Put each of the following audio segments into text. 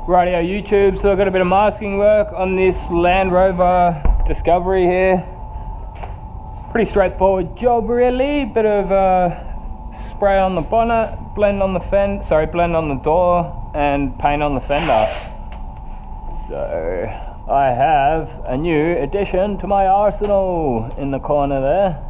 Rightio YouTube, so I've got a bit of masking work on this Land Rover Discovery here. Pretty straightforward job really, bit of spray on the bonnet, blend on the blend on the door and paint on the fender. So I have a new addition to my arsenal in the corner there.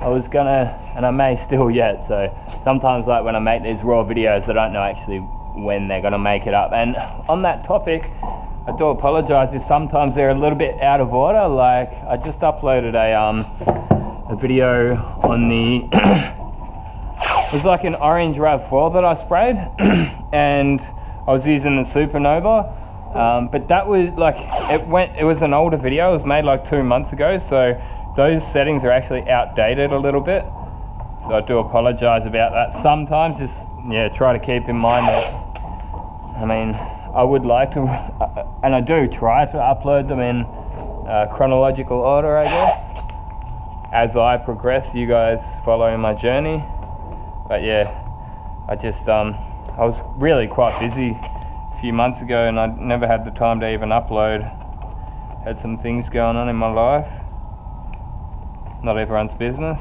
I was gonna, and I may still yet, so sometimes like when I make these raw videos I don't know actually when they're gonna make it up. And on that topic, I do apologize if sometimes they're a little bit out of order. Like I just uploaded a video on the it was like an orange RAV4 that I sprayed and I was using the Supernova, but that was like it was an older video. It was made like 2 months ago, so those settings are actually outdated a little bit, so I do apologize about that. Sometimes just try to keep in mind that, I mean, I would like to, and I do try to upload them in chronological order, I guess, as I progress, you guys following my journey. But yeah, I just I was really quite busy a few months ago and I never had the time to even upload. Had some things going on in my life, not everyone's business.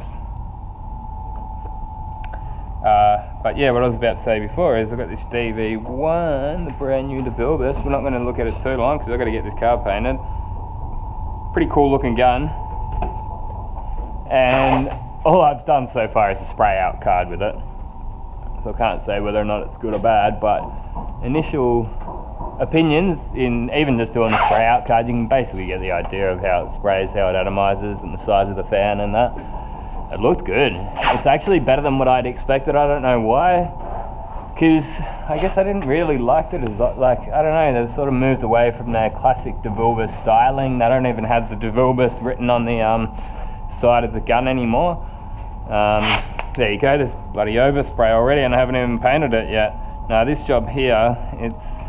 But yeah, what I was about to say before is I've got this DV1, the brand new DV1. We're not going to look at it too long because I've got to get this car painted. Pretty cool looking gun. And all I've done so far is a spray out card with it. So I can't say whether or not it's good or bad, but initial opinions in even just doing the spray out card, you can basically get the idea of how it sprays, how it atomizes and the size of the fan and that. It looked good. It's actually better than what I'd expected. I don't know why, because I guess I didn't really like it as like, I don't know, they've sort of moved away from their classic DV styling. They don't even have the DV written on the side of the gun anymore. There you go, there's bloody overspray already and I haven't even painted it yet. Now this job here, it's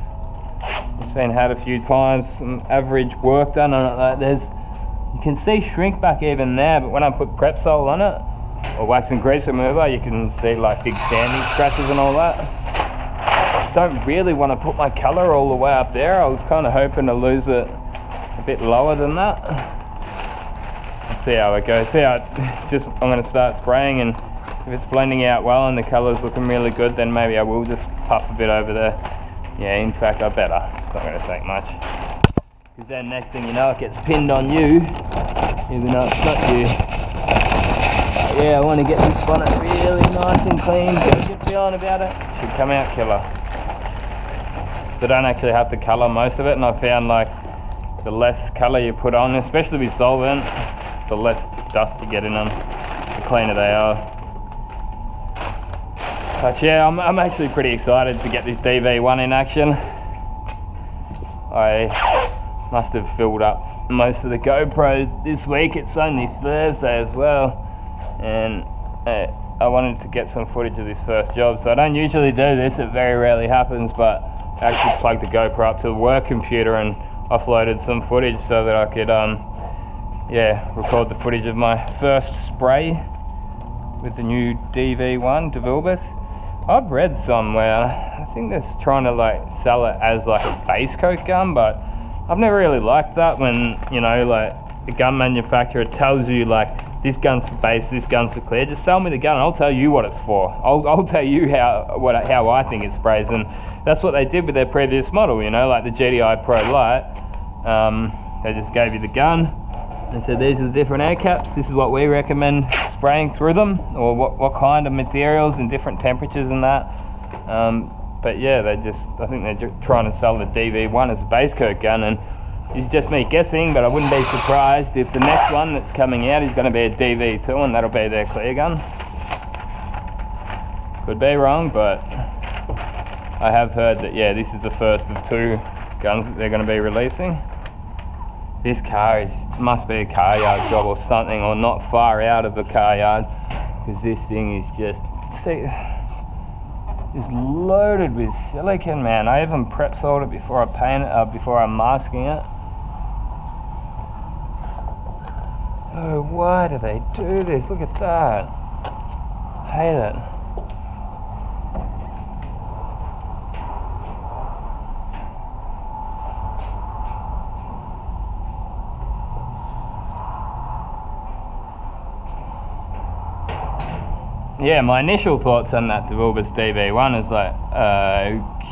been had a few times, some average work done on it. Like you can see shrink back even there, but when I put Prep Sol on it, or wax and grease remover, you can see like big sanding scratches and all that. I don't really want to put my colour all the way up there. I was kind of hoping to lose it a bit lower than that. Let's see how it goes. See how I'm going to start spraying, and if it's blending out well and the colour's looking really good, then maybe I will just puff a bit over there. Yeah, in fact I better. It's not going to take much. Because then next thing you know it gets pinned on you, even though it's not you. Yeah, I want to get this bonnet really nice and clean, get a good feeling about it. Should come out killer. They don't actually have to colour most of it, and I found like the less colour you put on, especially with solvent, the less dust you get in them, the cleaner they are. But yeah, I'm actually pretty excited to get this DV1 in action. I must have filled up most of the GoPro this week. It's only Thursday as well, and I wanted to get some footage of this first job. So I don't usually do this, it very rarely happens, but I actually plugged the GoPro up to the work computer and offloaded some footage so that I could record the footage of my first spray with the new DV1 DV1. I've read somewhere, I think they're trying to like sell it as like a base coat gun, but I've never really liked that when, you know, like the gun manufacturer tells you like this gun's for base, this gun's for clear. Just sell me the gun and I'll tell you what it's for. I'll tell you how I think it sprays, and that's what they did with their previous model, you know, like the GDI Pro Light. They just gave you the gun and said these are the different air caps, this is what we recommend spraying through them, or what kind of materials and different temperatures and that. But yeah, I think they're trying to sell the DV1 as a base coat gun, and it's just me guessing, but I wouldn't be surprised if the next one that's coming out is going to be a DV2 and that'll be their clear gun. Could be wrong, but I have heard that, yeah, this is the first of 2 guns that they're going to be releasing. This car must be a car yard job or something, or not far out of a car yard, because this thing is just, see, it's loaded with silicone, man. I even prep soled it before I paint it, before I'm masking it. Oh, why do they do this? Look at that. I hate it. yeah, my initial thoughts on that DeVilbiss DV1 is like,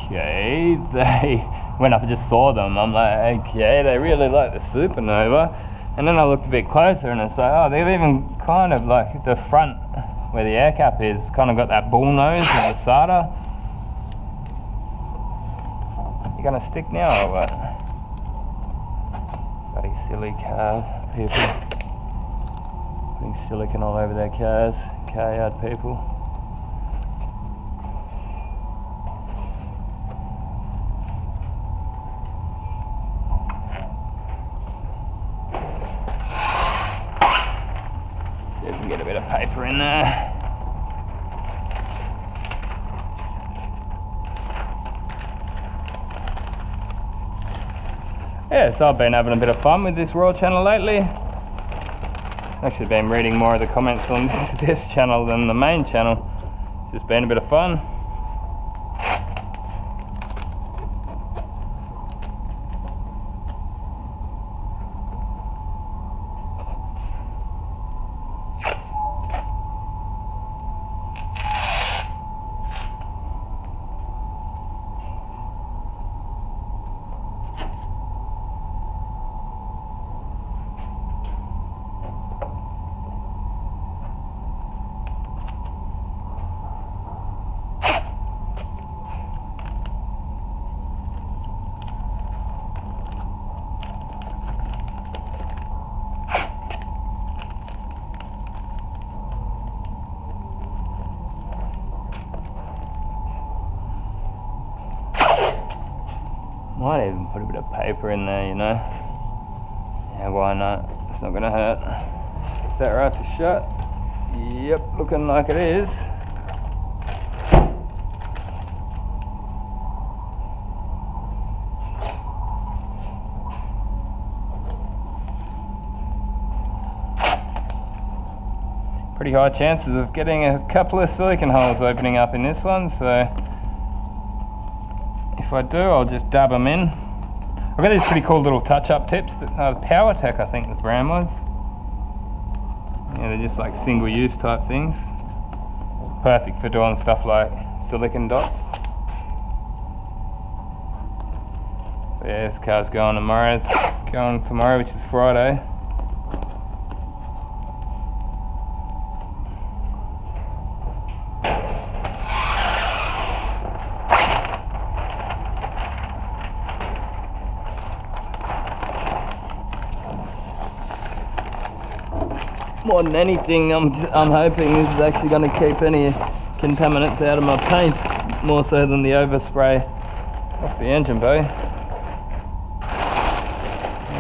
okay, they, when I just saw them, I'm like, okay, they really like the supernova. And then I looked a bit closer and it's like, oh, they've even kind of like the front where the air cap is, kind of got that bull nose and the SATA. You gonna stick now or what? Bloody silly car people. Putting silicon all over their cars. Car yard people. See if we can get a bit of paper in there. Yeah, so I've been having a bit of fun with this Raw channel lately. Actually been reading more of the comments on this channel than the main channel. It's just been a bit of fun. Might even put a bit of paper in there, you know. Yeah, why not? It's not gonna hurt. Is that right to shut? Yep, looking like it is. Pretty high chances of getting a couple of silicon holes opening up in this one, so if I do, I'll just dab them in. I've got these pretty cool little touch-up tips. That, PowerTech, I think the brand was. Yeah, they're just like single-use type things. Perfect for doing stuff like silicon dots. But yeah, this car's going tomorrow. It's going tomorrow, which is Friday. More than anything, I'm hoping this is actually going to keep any contaminants out of my paint, more so than the overspray off the engine bay.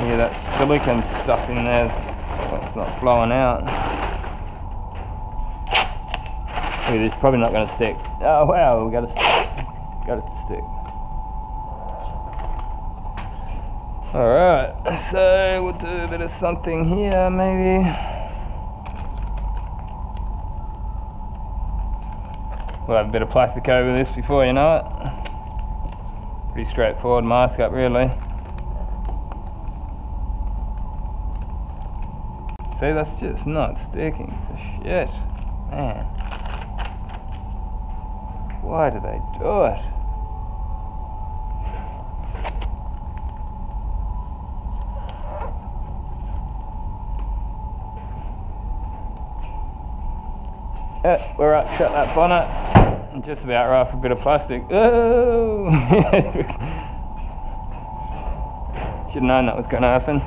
Yeah, that silicone stuff in there, well, it's not flowing out. Look at this, probably not going to stick. Oh wow, we got it to stick. Alright, so we'll do a bit of something here maybe. We'll have a bit of plastic over this before you know it. Pretty straightforward mask up really. See, that's just not sticking for shit. Man. Why do they do it? Yeah, we're up, shut that bonnet. I'm just about right for a bit of plastic. Oh! Should have known that was going to happen.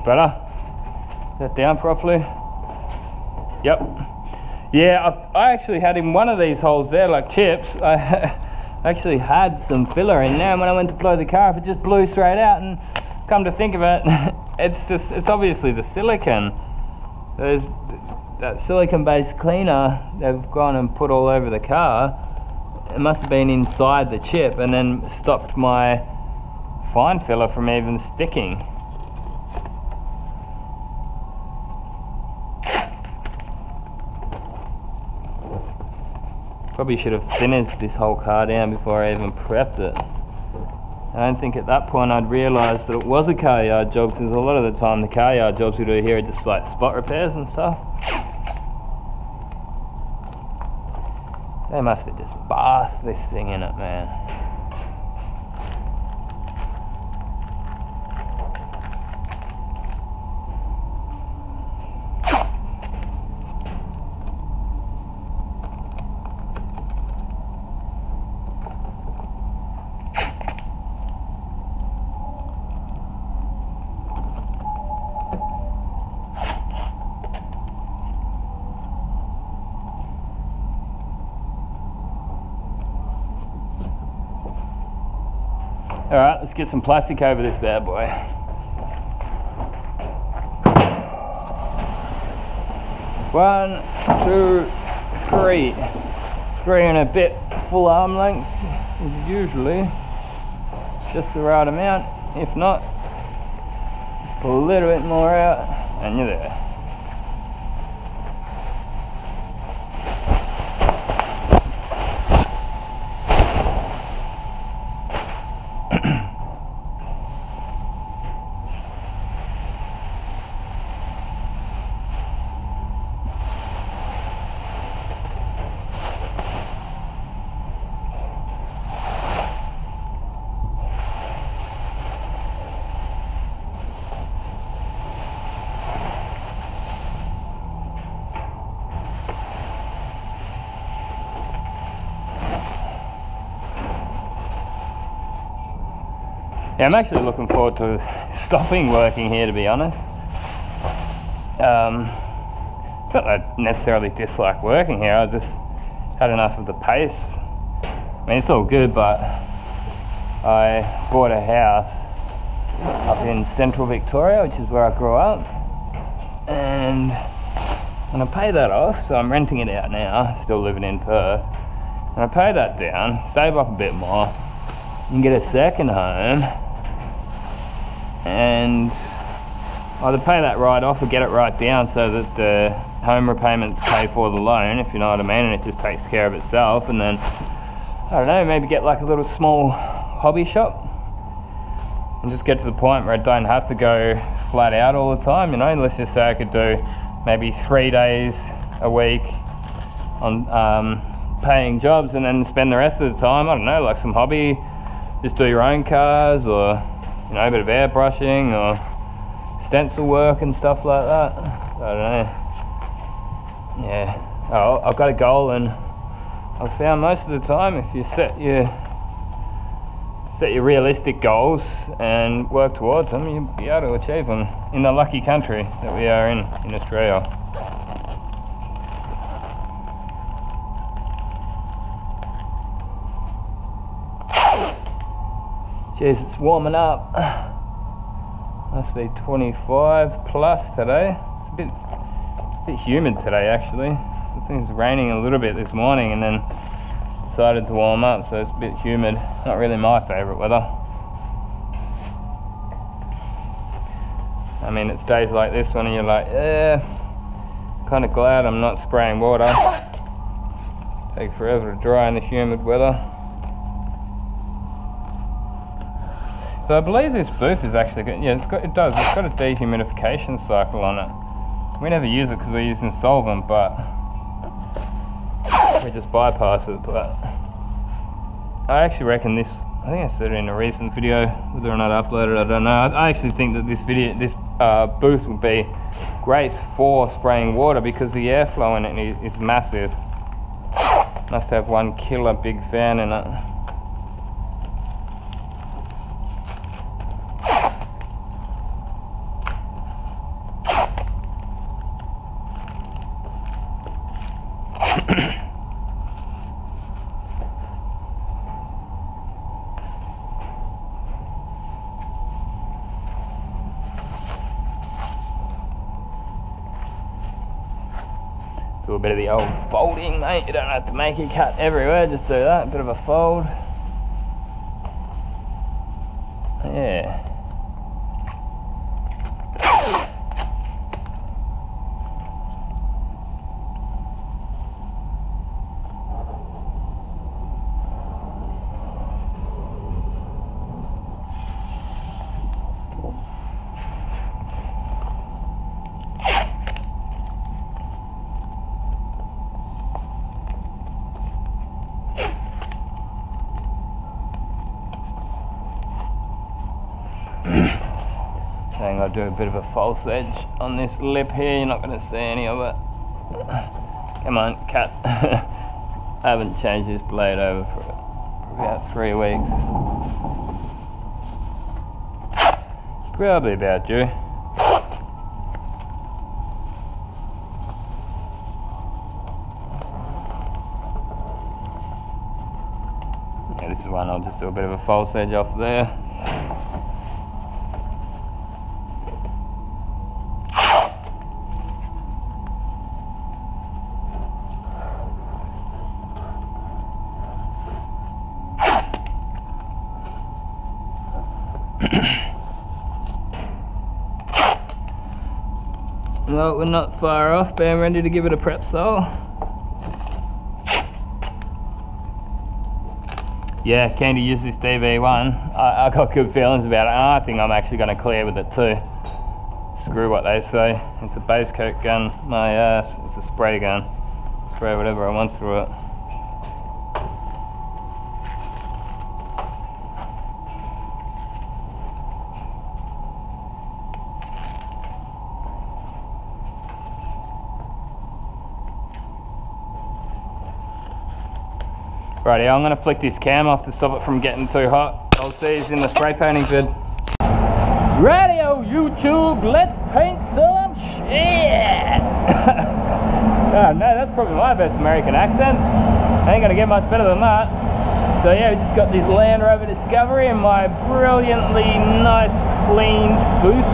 Better. Is that down properly? Yep. Yeah, I actually had in one of these holes there, like chips, I actually had some filler in there, and when I went to blow the car off, it just blew straight out, and come to think of it, it's obviously the silicone. There's that silicone-based cleaner they've gone and put all over the car. It must have been inside the chip and then stopped my fine filler from even sticking. Probably should have finished this whole car down before I even prepped it. I don't think at that point I'd realised that it was a car yard job, because a lot of the time the car yard jobs we do here are just like spot repairs and stuff. They must have just bathed this thing in it, man. Alright, let's get some plastic over this bad boy. One, two, three. 3 and a bit full arm length is usually just the right amount. If not, pull a little bit more out and you're there. Yeah, I'm actually looking forward to stopping working here, to be honest. Not that I necessarily dislike working here, I just had enough of the pace. I mean, it's all good, but I bought a house up in central Victoria, which is where I grew up, and I'm gonna pay that off. So I'm renting it out now, still living in Perth, and I pay that down, save up a bit more, and get a second home, and either pay that right off or get it right down so that the home repayments pay for the loan, if you know what I mean, and it just takes care of itself. And then, I don't know, maybe get like a little small hobby shop and just get to the point where I don't have to go flat out all the time, you know. Let's just say I could do maybe 3 days a week on paying jobs, and then spend the rest of the time, I don't know, like some hobby, just do your own cars, or, you know, a bit of airbrushing or stencil work and stuff like that. I don't know. Yeah. Oh, I've got a goal, and I've found most of the time if you set your realistic goals and work towards them, you'll be able to achieve them in the lucky country that we are in Australia. Jeez, it's warming up. Must be 25 plus today. It's a bit humid today, actually. This thing's raining a little bit this morning and then decided to warm up, so it's a bit humid. Not really my favourite weather. I mean, it's days like this one and you're like, yeah, kind of glad I'm not spraying water. Take forever to dry in this humid weather. So I believe this booth is actually good. Yeah, it's got a dehumidification cycle on it. We never use it because we're using solvent, but we just bypass it. But I actually reckon this, I think I said it in a recent video, whether or not I uploaded it, I don't know. I actually think that this booth would be great for spraying water because the airflow in it is massive. Must have one killer big fan in it. Do a bit of the old folding, mate. You don't have to make it cut everywhere, just do that, a bit of a fold. Yeah. think I'll do a bit of a false edge on this lip here. You're not going to see any of it. Come on, cut. I haven't changed this blade over for about 3 weeks. Probably about due. Yeah, this is one I'll just do a bit of a false edge off there. Well, we're not far off, but I'm ready to give it a prep sole. Yeah, keen to use this DV1. I got good feelings about it, and I think I'm actually going to clear with it too. Screw what they say. It's a base coat gun, my ass. It's a spray gun. Spray whatever I want through it. Righty, I'm going to flick this cam off to stop it from getting too hot. I'll see you in the spray painting vid. Radio YouTube, let's paint some shit! Oh no, that's probably my best American accent. I ain't going to get much better than that. So yeah, we just got this Land Rover Discovery in my brilliantly nice clean booth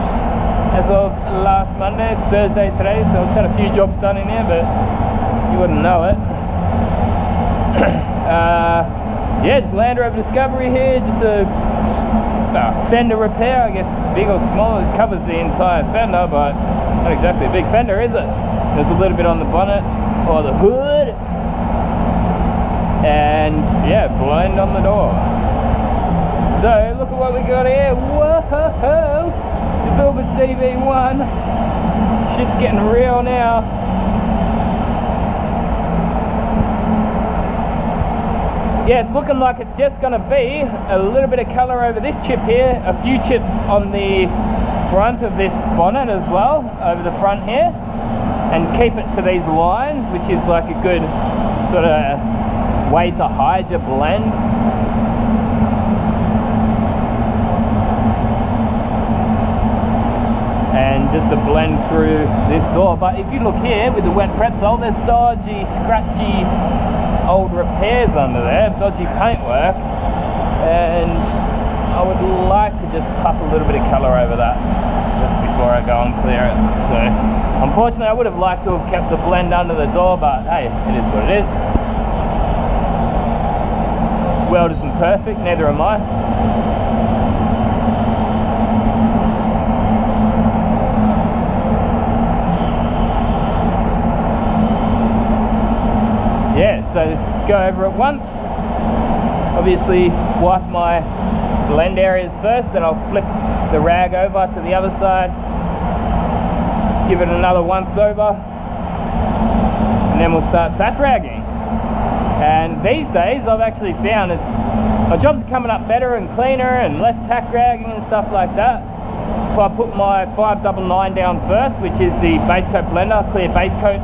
as of last Monday. It's Thursday today, so I've had a few jobs done in here, but you wouldn't know it. Yeah, just Land Rover Discovery here, just a fender repair, I guess big or small. It covers the entire fender, but not exactly a big fender, is it? There's a little bit on the bonnet or the hood, and yeah, blind on the door. So look at what we got here. Whoa! The Bilbus DV1. Shit's getting real now. Yeah, it's looking like it's just going to be a little bit of colour over this chip here, a few chips on the front of this bonnet as well, over the front here, and keep it to these lines, which is like a good sort of way to hide your blend. And just to blend through this door. But if you look here with the wet prep sole, there's dodgy, scratchy old repairs under there, dodgy paintwork, and I would like to just puff a little bit of colour over that just before I go and clear it. So unfortunately I would have liked to have kept the blend under the door, but hey, it is what it is. World isn't perfect, neither am I. Yeah, so go over it once, obviously wipe my blend areas first, then I'll flip the rag over to the other side, give it another once over, and then we'll start sat ragging. And these days I've actually found my jobs are coming up better and cleaner and less tack ragging and stuff like that. So I put my 599 down first, which is the base coat blender, clear base coat.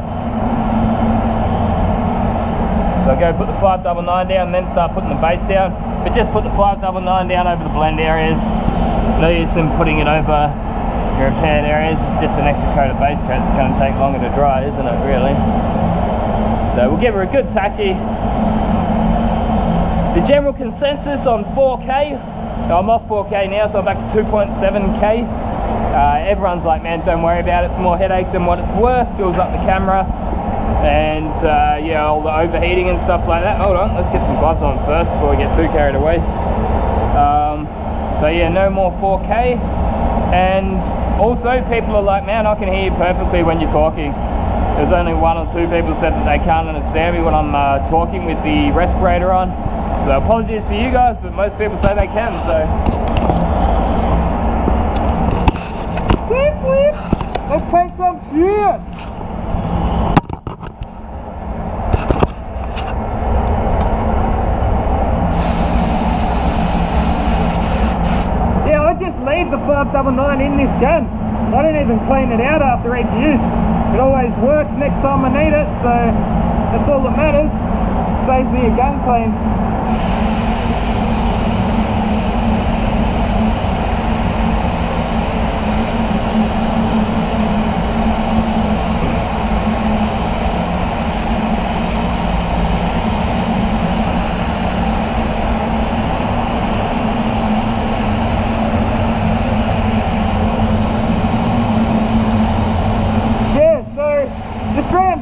So I go put the 599 down and then start putting the base down. But just put the 599 down over the blend areas. No use in putting it over your repaired areas. It's just an extra coat of base coat. It's going to take longer to dry, isn't it, really? So we'll give her a good tacky. The general consensus on 4K, I'm off 4K now, so I'm back to 2.7K. Everyone's like, man, don't worry about it. It's more headache than what it's worth. Fills up the camera. And yeah, all the overheating and stuff like that. Hold on, let's get some gloves on first before we get too carried away. So yeah, no more 4K. And also people are like, man, I can hear you perfectly when you're talking. There's only 1 or 2 people said that they can't understand me when I'm talking with the respirator on. So apologies to you guys, but most people say they can, so. Flip, flip. Let's take some shit. the 599 in this gun. I don't even clean it out after each use. It always works next time I need it, so that's all that matters. Saves me a gun clean.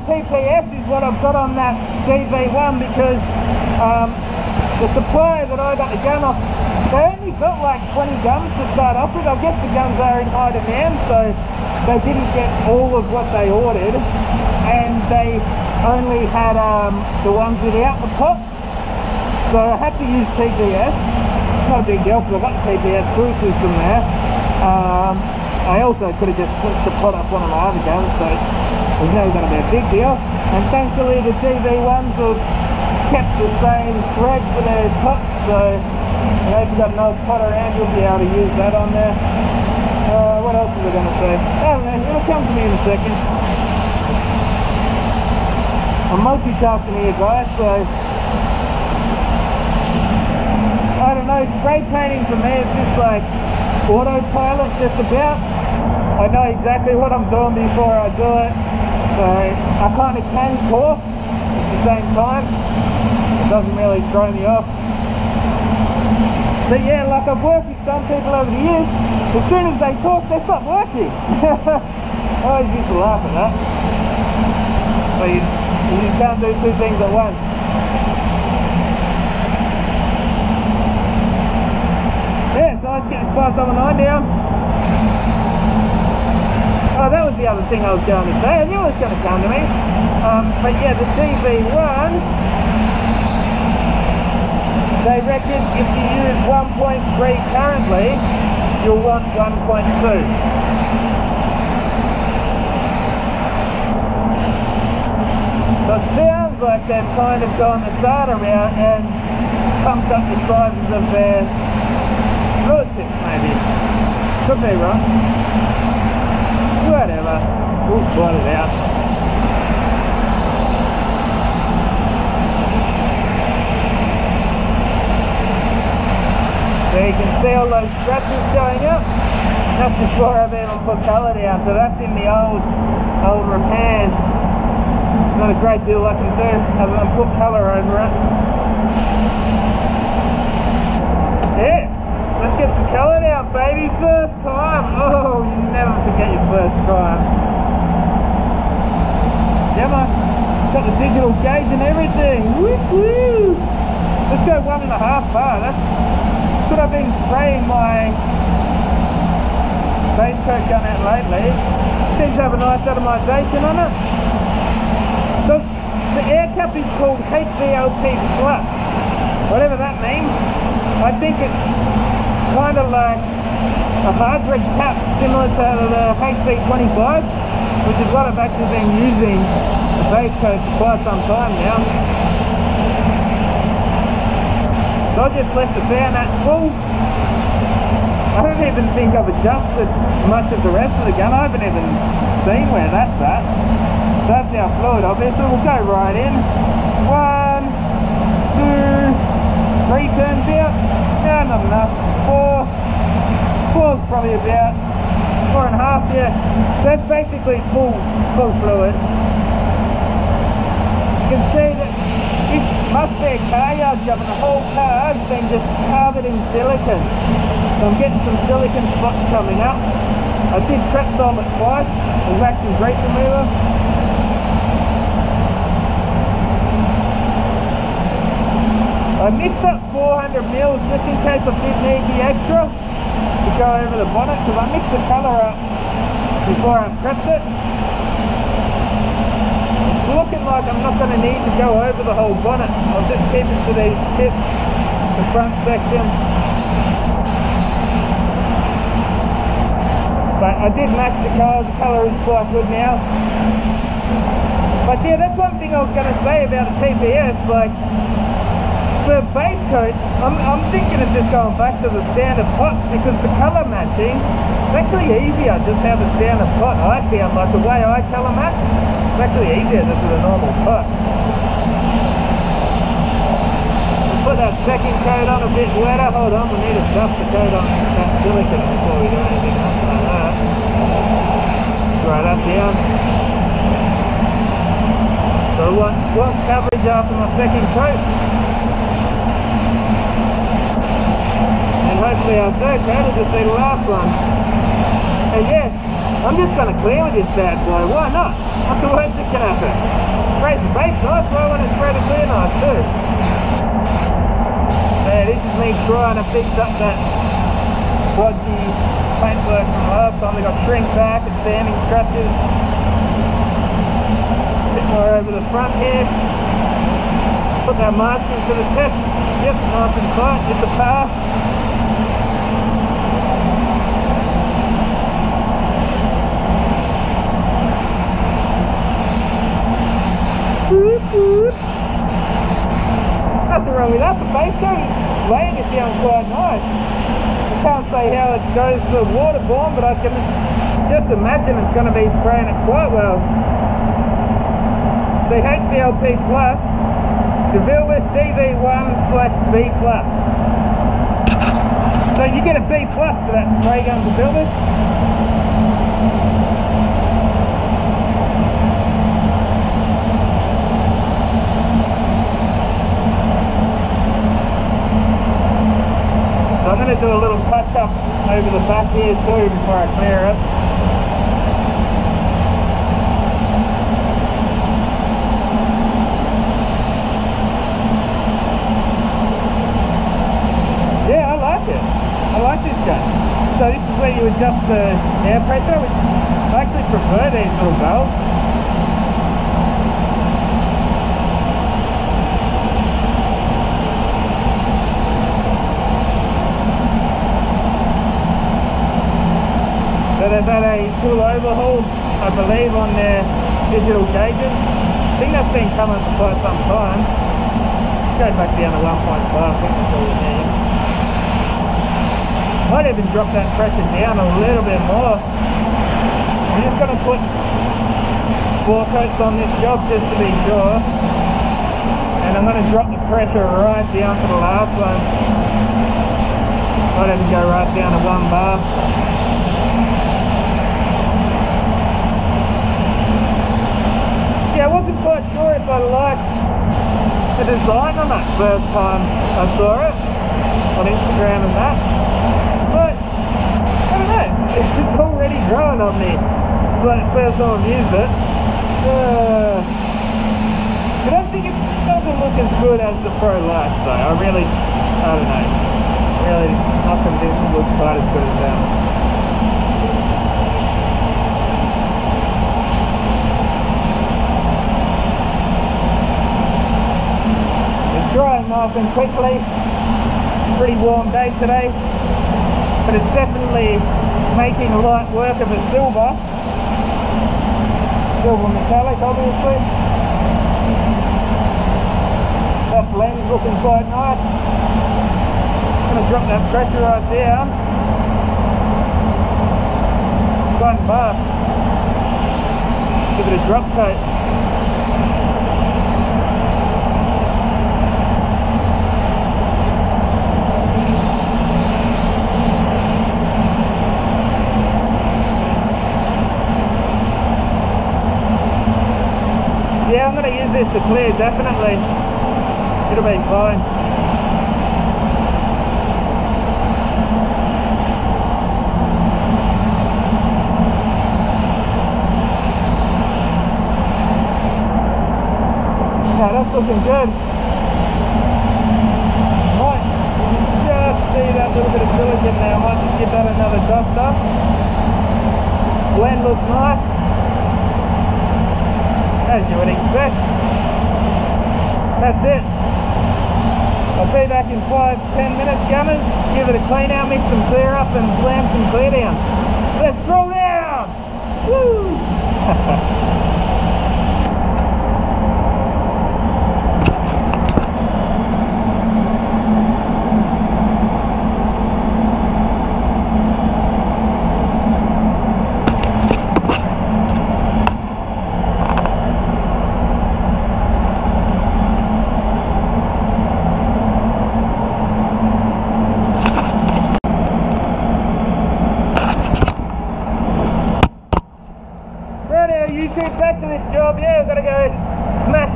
TPS is what I've got on that DV1 because the supplier that I got the gun off, they only got like 20 guns to start off with. I guess the guns are in high demand, so they didn't get all of what they ordered, and they only had the ones without the pot, so I had to use TPS. It's not a big deal because I've got the TPS crew system there. I also could have just switched the pot up one of my other guns, so it's never going to be a big deal. And thankfully the DV1s have kept the same thread for their tops, so you know, if you've got an old pot around, you'll be able to use that on there. What else was I going to say? I don't know, it'll come to me in a second. I'm multitasking here, guys, so I don't know, spray painting for me is just like autopilot just about. I know exactly what I'm doing before I do it, so I kind of can talk at the same time. It doesn't really throw me off. But yeah, like I've worked with some people over the years, as soon as they talk, they stop working. I always used to laugh at that. But you just can't do two things at once. Yeah, so let's get this 599 down. Oh, that was the other thing I was going to say. I knew it was going to come to me. But yeah, the DV1, they reckon if you use 1.3 currently, you'll want 1.2. So it sounds like they've kind of gone the data route and pumped up the sizes of their fluid tips, maybe. Could be wrong. Whatever, we'll blot it out. So you can see all those scratches going up. That's before I've even put colour down, so that's in the old repairs. Not a great deal I can do other than put colour over it. Yeah. Let's get some colour down, baby. First time. Oh, you never forget your first time. Come on. Got the digital gauge and everything. Woo-hoo. Let's go 1.5 bar. That's what I've been spraying my base coat gun at lately. Seems to have a nice atomization on it. So the air cap is called HVLP Plus. Whatever that means. I think it's kind of like a hybrid cap similar to the HV25, which is what I've actually been using the base coat for quite some time now. So I just left the fan at full. I don't even think I've adjusted much of the rest of the gun. I haven't even seen where that's at. So that's now fluid, obviously. We'll go right in. 1, 2, 3 turns out. No, not enough. 4's probably about 4.5, yeah. That's basically full fluid. You can see that this must be a car yard job and the whole car has been just covered in silicone. So I'm getting some silicone spots coming up. I did prep solve it twice with wax and grease remover. I mixed up 400 mils just in case I did need the extra to go over the bonnet, because I mixed the colour up before I prepped it. It's looking like I'm not going to need to go over the whole bonnet. I'll just keep it to these tips, the front section. But I did match the colour is quite good now. But yeah, that's one thing I was going to say about the TPS, like, For base coat, I'm thinking of just going back to the standard pots because the colour matching, it's actually easier just have a standard pot. I found, like the way I colour match, it's actually easier just with a normal pot. Put that second coat on a bit wetter. Hold on, we need to dust the coat on that silicone before we do anything else like that. Dry that down. So I want coverage after my second coat. And hopefully our third coat will just be the last one. And yes, I'm just going to clear with this bad boy. Why not? What's the worst that can happen? Sprays the base nice, so I want to spray the clear nice too. Yeah, this is me trying to fix up that dodgy paintwork from last time. They got shrink back and sanding scratches. A bit more over the front here. Put that marking to the test. Yep, nice and tight, get the power. Nothing wrong with that. The base coat is laying it down quite nice. I can't say how it goes for waterborne, but I can just imagine it's going to be spraying it quite well. The HVLP Plus, the Vilvis DV1/B Plus. So you get a B Plus for that spray gun for Vilvis. So I'm going to do a little touch up over the back here too before I clear it. Yeah, I like it. I like this gun. So this is where you adjust the air pressure, which I actually prefer these little valves. So they've had a full overhaul, I believe, on their digital gauges. I think that's been coming for quite some time. Go back down to 1.5, I think that's all we need. Might even drop that pressure down a little bit more. I'm just going to put 4 coats on this job just to be sure. And I'm going to drop the pressure right down to the last one. Might even go right down to 1 bar. Yeah, I wasn't quite sure if I liked the design on that first time I saw it on Instagram and that, but I don't know, it's just already growing on me like first time I've used it. I don't think it doesn't look as good as the Pro Light though. I don't know, really not convinced it looks quite as good as that. Drying nice and quickly. Pretty warm day today, but it's definitely making light work of a silver metallic, obviously. That blend's looking quite nice. I'm going to drop that pressure right down. 1 bar. Give it a drop coat. Yeah, I'm going to use this to clear, definitely. It'll be fine. Okay, that's looking good. Might just see that little bit of silicone there. I might just give that another dust up. Blend looks nice. As you would expect. That's it. I'll be back in 5-10 minutes, gunners. Give it a clean out, mix some clear up and slam some clear down. Let's roll down! Woo!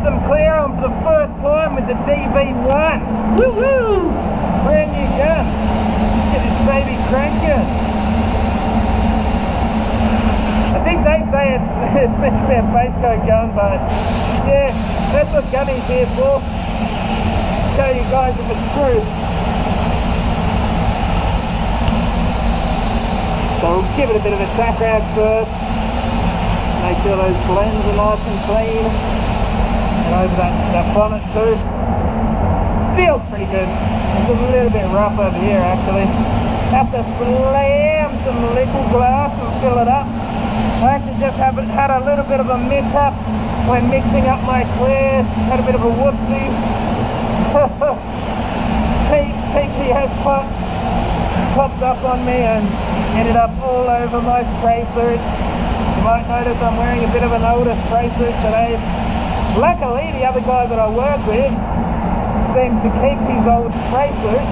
some clear on for the first time with the DV1. Woo-hoo! Brand new gun. Get this baby cranking. I think they say it's meant to be a base coat gun, but yeah, that's what gunny's here for. Show you guys if it's true. So we'll give it a bit of a tack rag first. Make sure those blends are nice and clean. And over that bonnet too. Feels pretty good. It's a little bit rough over here actually. Have to slam some liquid glass and fill it up. I actually just had a little bit of a mishap when mixing up my clear. Had a bit of a whoopsie. PPS pot popped up on me and ended up all over my spray suit. You might notice I'm wearing a bit of an older spray suit today. Luckily, the other guy that I work with seems to keep his old spray suit,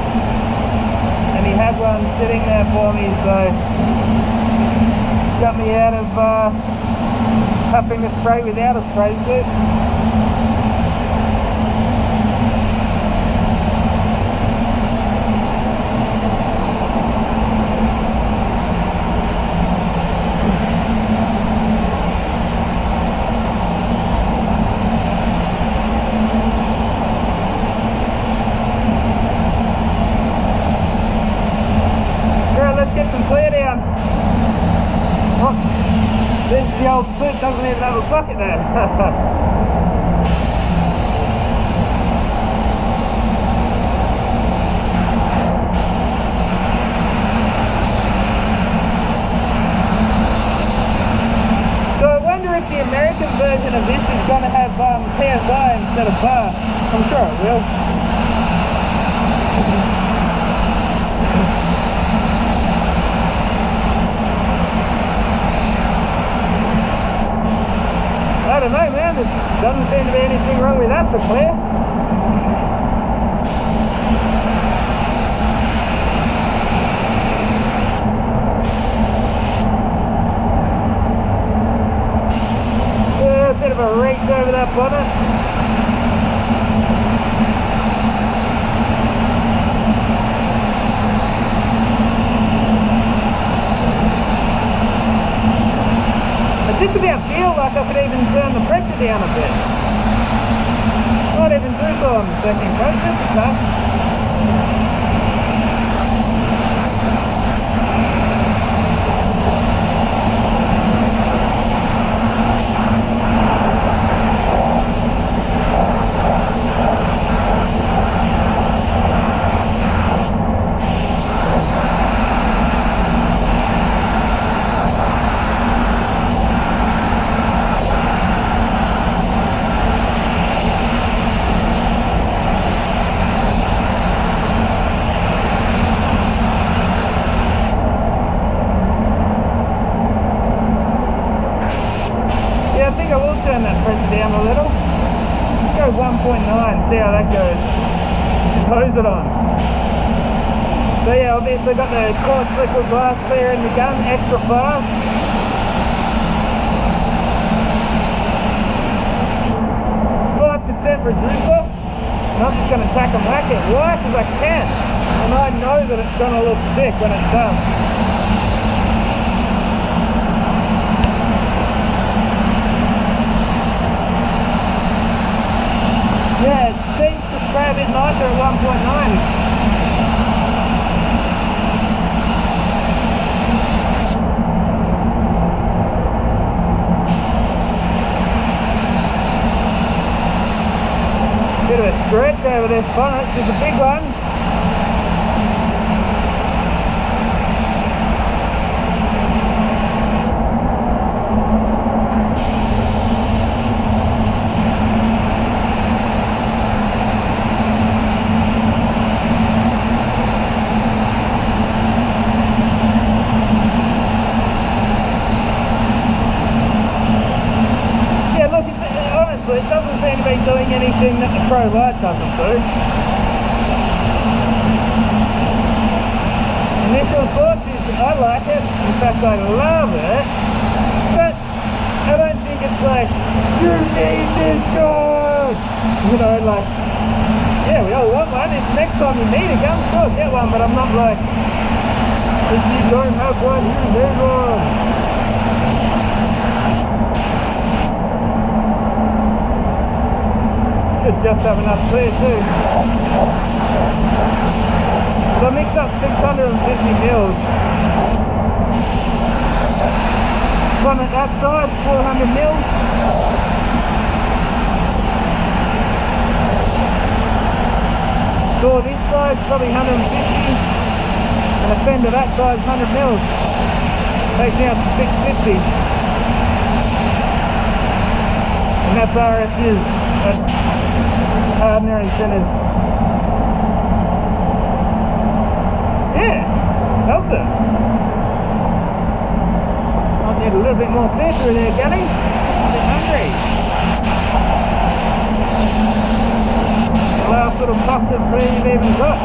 and he had one sitting there for me, so got me out of having to spray without a spray suit. Get some clear down. Oh, the old suit doesn't even have a bucket there. So I wonder if the American version of this is going to have PSI instead of bar. I'm sure it will. I don't know, man, there doesn't seem to be anything wrong with that for clear. Yeah, a bit of a reach over that bonnet. I just about feel like I could even turn the pressure down a bit. Might even do so on the second coat, just a touch. Turn that pressure down a little. Go 1.9, see how that goes. Hose it on. So yeah, obviously got the coarse liquid glass clear in the gun, extra fast. 5% reducer. And I'm just going to tack and whack it white as I can. And I know that it's going to look thick when it's done. Yeah, it seems to spray a bit nicer at 1.9. Bit of a stretch over this bonnet, it's a big one. It doesn't seem to be doing anything that the Pro Light doesn't do. Initial thoughts is I like it, in fact I love it, but I don't think it's like, you need this dog! You know, like, yeah, we all want one. If next time you need a gun, sure, get one, but I'm not like, if you don't have one, here's one. Should just have enough clear too. So I mixed up 650 mils. One at that side, 400 mils. Door this side, probably 150. And a fender that side, 100 mils. Takes me out to 650. And that's RSUs. That's ordinary centers. Yeah, helps it. Might need a little bit more clear through there, Gunny. A bit hungry. The last little puff of clear you've even got.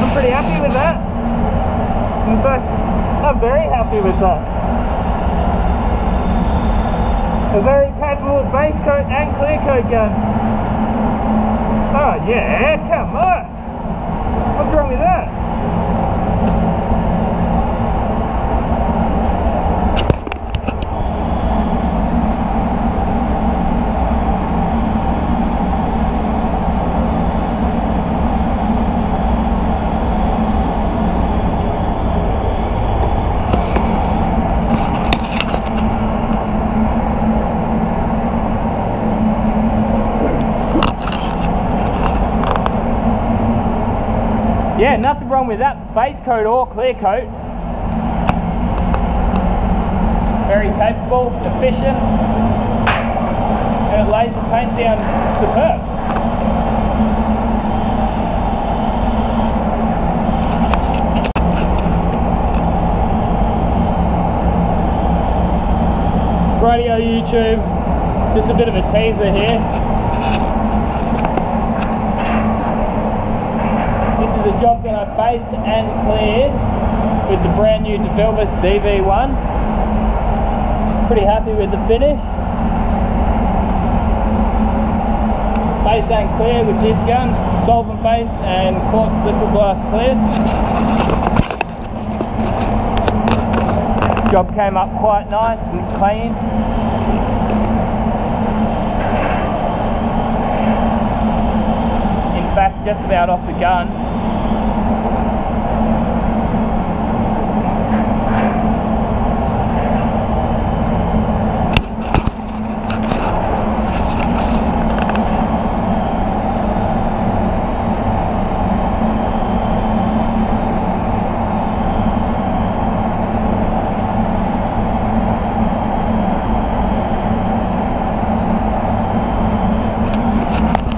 I'm pretty happy with that. In fact, I'm very happy with that. A very capable base coat and clear coat gun. Oh yeah, come on! What's wrong with that? Yeah, nothing wrong with that base coat or clear coat. Very capable, efficient, and it lays the paint down superb. Radio YouTube, just a bit of a teaser here. This is a job that I based and cleared with the brand new DV1. Pretty happy with the finish. Base and clear with this gun, solvent base and quartz liquid glass clear. Job came up quite nice and clean. In fact, just about off the gun.